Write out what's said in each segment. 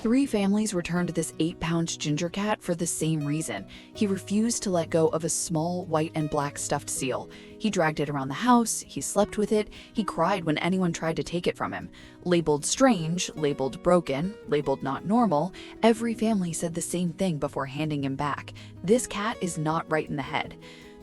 Three families returned this 8-pound ginger cat for the same reason. He refused to let go of a small white and black stuffed seal. He dragged it around the house, he slept with it, he cried when anyone tried to take it from him. Labeled strange, labeled broken, labeled not normal, every family said the same thing before handing him back. This cat is not right in the head.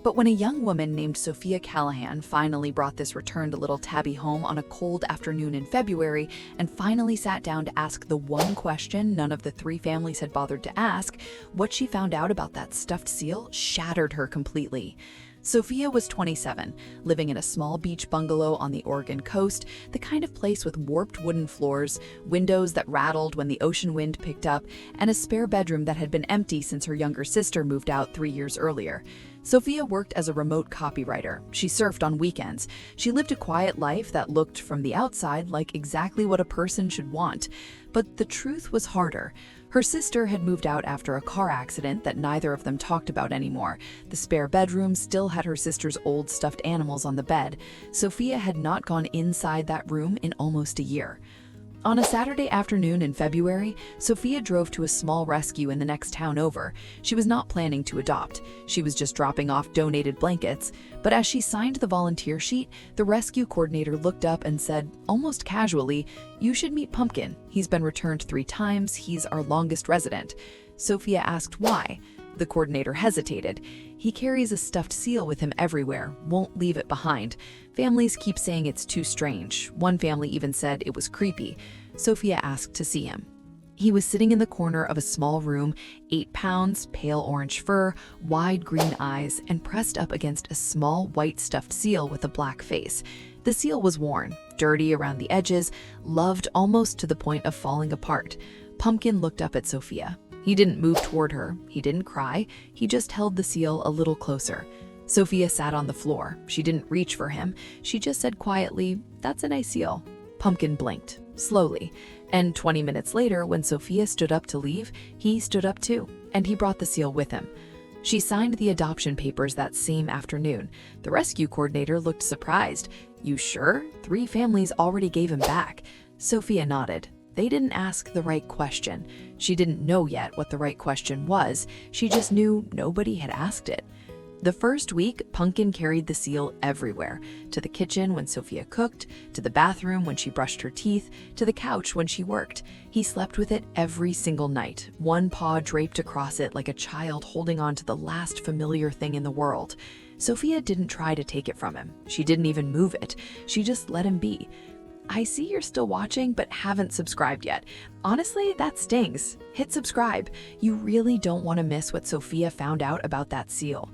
But when a young woman named Sophia Callahan finally brought this returned little tabby home on a cold afternoon in February and finally sat down to ask the one question none of the three families had bothered to ask, what she found out about that stuffed seal shattered her completely. Sophia was 27, living in a small beach bungalow on the Oregon coast, the kind of place with warped wooden floors, windows that rattled when the ocean wind picked up, and a spare bedroom that had been empty since her younger sister moved out 3 years earlier. Sophia worked as a remote copywriter. She surfed on weekends. She lived a quiet life that looked from the outside like exactly what a person should want. But the truth was harder. Her sister had moved out after a car accident that neither of them talked about anymore. The spare bedroom still had her sister's old stuffed animals on the bed. Sophia had not gone inside that room in almost a year. On a Saturday afternoon in February, Sophia drove to a small rescue in the next town over. She was not planning to adopt. She was just dropping off donated blankets. But as she signed the volunteer sheet, the rescue coordinator looked up and said, almost casually, "You should meet Pumpkin. He's been returned 3 times. He's our longest resident." Sophia asked why. The coordinator hesitated. "He carries a stuffed seal with him everywhere, won't leave it behind. Families keep saying it's too strange. One family even said it was creepy." Sophia asked to see him. He was sitting in the corner of a small room, 8 pounds, pale orange fur, wide green eyes, and pressed up against a small white stuffed seal with a black face. The seal was worn, dirty around the edges, loved almost to the point of falling apart. Pumpkin looked up at Sophia. He didn't move toward her. He didn't cry. He just held the seal a little closer. Sophia sat on the floor. She didn't reach for him. She just said quietly, "That's a nice seal." Pumpkin blinked, slowly. And 20 minutes later, when Sophia stood up to leave, he stood up too, and he brought the seal with him. She signed the adoption papers that same afternoon. The rescue coordinator looked surprised. "You sure? 3 families already gave him back." Sophia nodded. They didn't ask the right question. She didn't know yet what the right question was. She just knew nobody had asked it. The first week, Pumpkin carried the seal everywhere. To the kitchen when Sophia cooked, to the bathroom when she brushed her teeth, to the couch when she worked. He slept with it every single night, one paw draped across it like a child holding on to the last familiar thing in the world. Sophia didn't try to take it from him. She didn't even move it. She just let him be. I see you're still watching but haven't subscribed yet. Honestly, that stings. Hit subscribe. You really don't want to miss what Sophia found out about that seal.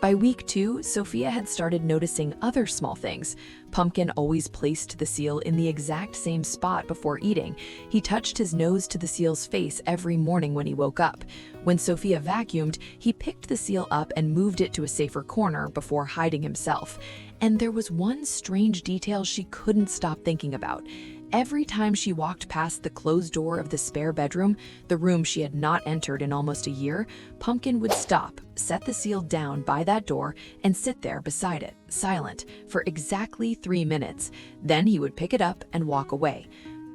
By week 2, Sophia had started noticing other small things. Pumpkin always placed the seal in the exact same spot before eating. He touched his nose to the seal's face every morning when he woke up. When Sophia vacuumed, he picked the seal up and moved it to a safer corner before hiding himself. And there was one strange detail she couldn't stop thinking about. Every time she walked past the closed door of the spare bedroom, the room she had not entered in almost a year, Pumpkin would stop, set the seal down by that door, and sit there beside it, silent, for exactly 3 minutes. Then he would pick it up and walk away.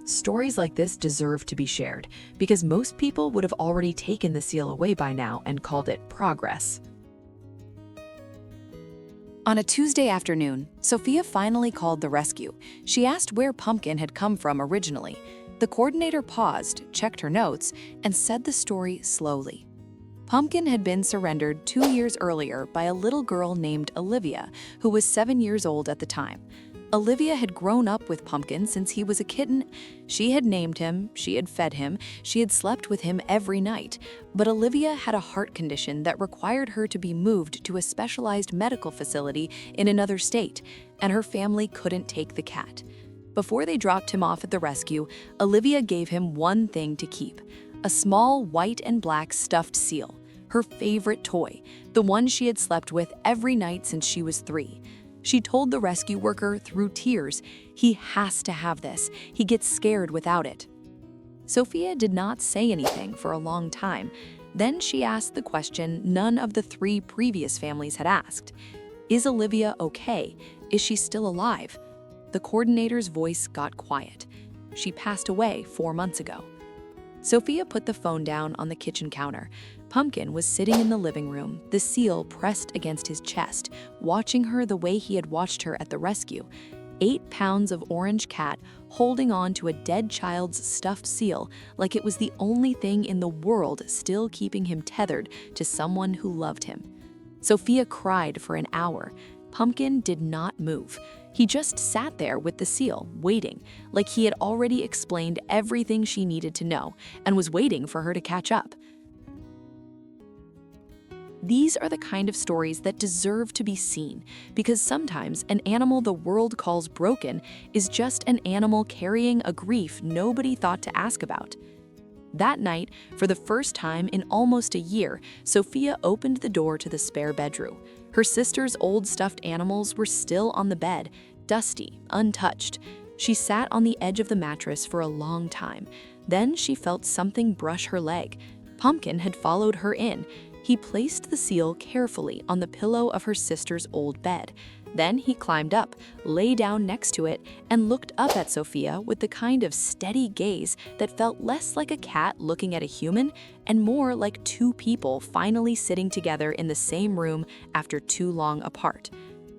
Stories like this deserve to be shared, because most people would have already taken the seal away by now and called it progress. On a Tuesday afternoon, Sophia finally called the rescue. She asked where Pumpkin had come from originally. The coordinator paused, checked her notes, and said the story slowly. Pumpkin had been surrendered 2 years earlier by a little girl named Olivia, who was 7 years old at the time. Olivia had grown up with Pumpkin since he was a kitten. She had named him, she had fed him, she had slept with him every night. But Olivia had a heart condition that required her to be moved to a specialized medical facility in another state, and her family couldn't take the cat. Before they dropped him off at the rescue, Olivia gave him one thing to keep: a small white and black stuffed seal, her favorite toy, the one she had slept with every night since she was 3. She told the rescue worker through tears, "He has to have this. He gets scared without it." Sophia did not say anything for a long time. Then she asked the question none of the 3 previous families had asked. Is Olivia okay? Is she still alive? The coordinator's voice got quiet. She passed away 4 months ago. Sophia put the phone down on the kitchen counter. Pumpkin was sitting in the living room, the seal pressed against his chest, watching her the way he had watched her at the rescue. 8 pounds of orange cat holding on to a dead child's stuffed seal like it was the only thing in the world still keeping him tethered to someone who loved him. Sophia cried for an hour. Pumpkin did not move. He just sat there with the seal, waiting, like he had already explained everything she needed to know and was waiting for her to catch up. These are the kind of stories that deserve to be seen, because sometimes an animal the world calls broken is just an animal carrying a grief nobody thought to ask about. That night, for the first time in almost a year, Sophia opened the door to the spare bedroom. Her sister's old stuffed animals were still on the bed, dusty, untouched. She sat on the edge of the mattress for a long time. Then she felt something brush her leg. Pumpkin had followed her in. He placed the seal carefully on the pillow of her sister's old bed. Then he climbed up, lay down next to it, and looked up at Sophia with the kind of steady gaze that felt less like a cat looking at a human and more like two people finally sitting together in the same room after too long apart.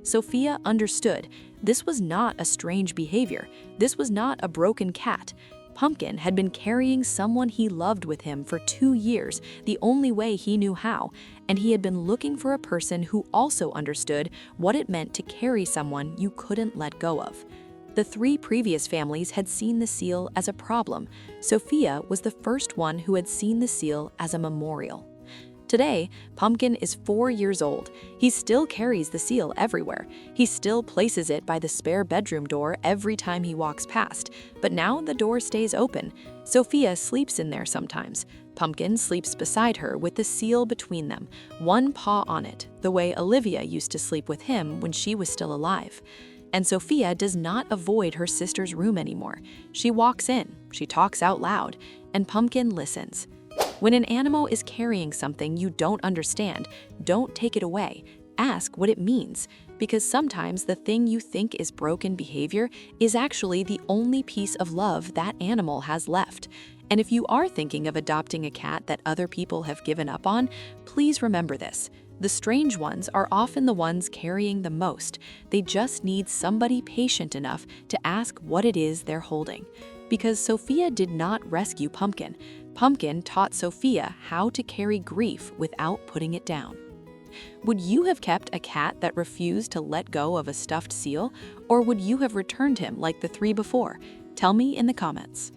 Sophia understood. This was not a strange behavior. This was not a broken cat. Pumpkin had been carrying someone he loved with him for 2 years, the only way he knew how, and he had been looking for a person who also understood what it meant to carry someone you couldn't let go of. The 3 previous families had seen the seal as a problem. Sophia was the first one who had seen the seal as a memorial. Today, Pumpkin is 4 years old. He still carries the seal everywhere. He still places it by the spare bedroom door every time he walks past, but now the door stays open. Sophia sleeps in there sometimes. Pumpkin sleeps beside her with the seal between them, one paw on it, the way Olivia used to sleep with him when she was still alive. And Sophia does not avoid her sister's room anymore. She walks in, she talks out loud, and Pumpkin listens. When an animal is carrying something you don't understand, don't take it away. Ask what it means, because sometimes the thing you think is broken behavior is actually the only piece of love that animal has left. And if you are thinking of adopting a cat that other people have given up on, please remember this. The strange ones are often the ones carrying the most. They just need somebody patient enough to ask what it is they're holding. Because Sophia did not rescue Pumpkin. Pumpkin taught Sophia how to carry grief without putting it down. Would you have kept a cat that refused to let go of a stuffed seal, or would you have returned him like the 3 before? Tell me in the comments.